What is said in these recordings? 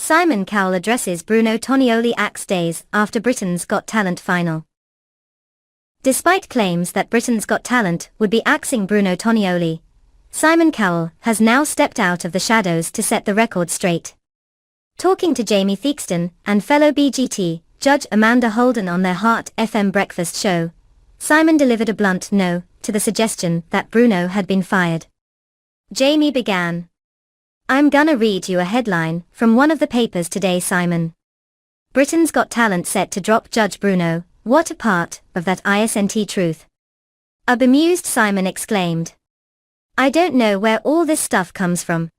Simon Cowell addresses Bruno Tonioli axe days after Britain's Got Talent final. Despite claims that Britain's Got Talent would be axing Bruno Tonioli, Simon Cowell has now stepped out of the shadows to set the record straight. Talking to Jamie Theakston and fellow BGT judge Amanda Holden on their Heart FM breakfast show, Simon delivered a blunt no to the suggestion that Bruno had been fired. Jamie began, "I'm gonna read you a headline from one of the papers today, Simon. Britain's Got Talent set to drop Judge Bruno. What a part of that isn't truth?" A bemused Simon exclaimed. "I don't know where all this stuff comes from."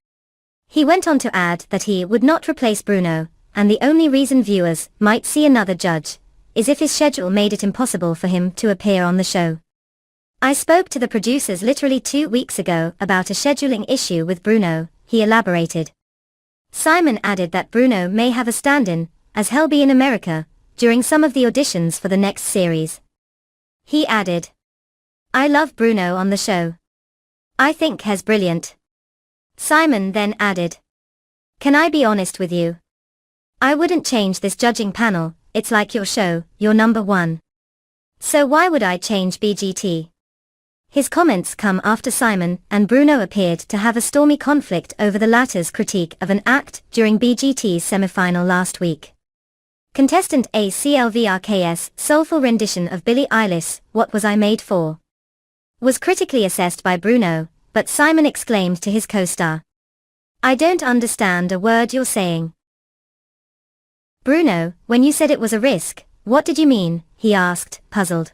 He went on to add that he would not replace Bruno, and the only reason viewers might see another judge is if his schedule made it impossible for him to appear on the show. "I spoke to the producers literally 2 weeks ago about a scheduling issue with Bruno," he elaborated. Simon added that Bruno may have a stand-in, as he'll be in America, during some of the auditions for the next series. He added, "I love Bruno on the show. I think he's brilliant." Simon then added, "Can I be honest with you? I wouldn't change this judging panel. It's like your show, you're number one. So why would I change BGT?" His comments come after Simon and Bruno appeared to have a stormy conflict over the latter's critique of an act during BGT's semi-final last week. Contestant ACLVRK's soulful rendition of Billie Eilish's "What Was I Made For?" was critically assessed by Bruno, but Simon exclaimed to his co-star, "I don't understand a word you're saying." "Bruno, when you said it was a risk, what did you mean?" he asked, puzzled.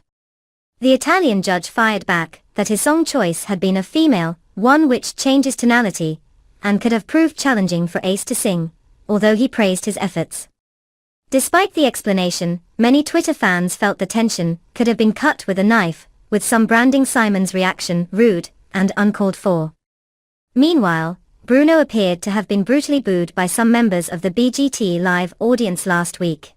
The Italian judge fired back that his song choice had been a female one which changes tonality, and could have proved challenging for Ace to sing, although he praised his efforts. Despite the explanation, many Twitter fans felt the tension could have been cut with a knife, with some branding Simon's reaction rude and uncalled for. Meanwhile, Bruno appeared to have been brutally booed by some members of the BGT live audience last week.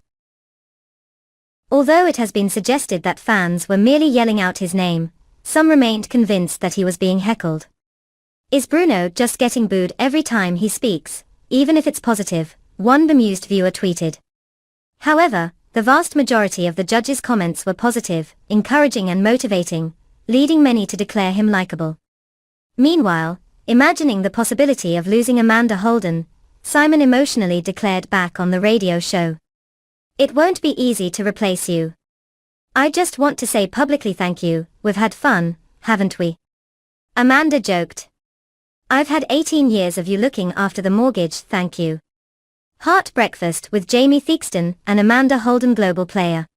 Although it has been suggested that fans were merely yelling out his name, some remained convinced that he was being heckled. "Is Bruno just getting booed every time he speaks, even if it's positive?" one bemused viewer tweeted. However, the vast majority of the judge's comments were positive, encouraging and motivating, leading many to declare him likable. Meanwhile, imagining the possibility of losing Amanda Holden, Simon emotionally declared back on the radio show, "It won't be easy to replace you. I just want to say publicly thank you. We've had fun, haven't we?" Amanda joked, "I've had 18 years of you looking after the mortgage, thank you." Heart Breakfast with Jamie Theakston and Amanda Holden, Global Player.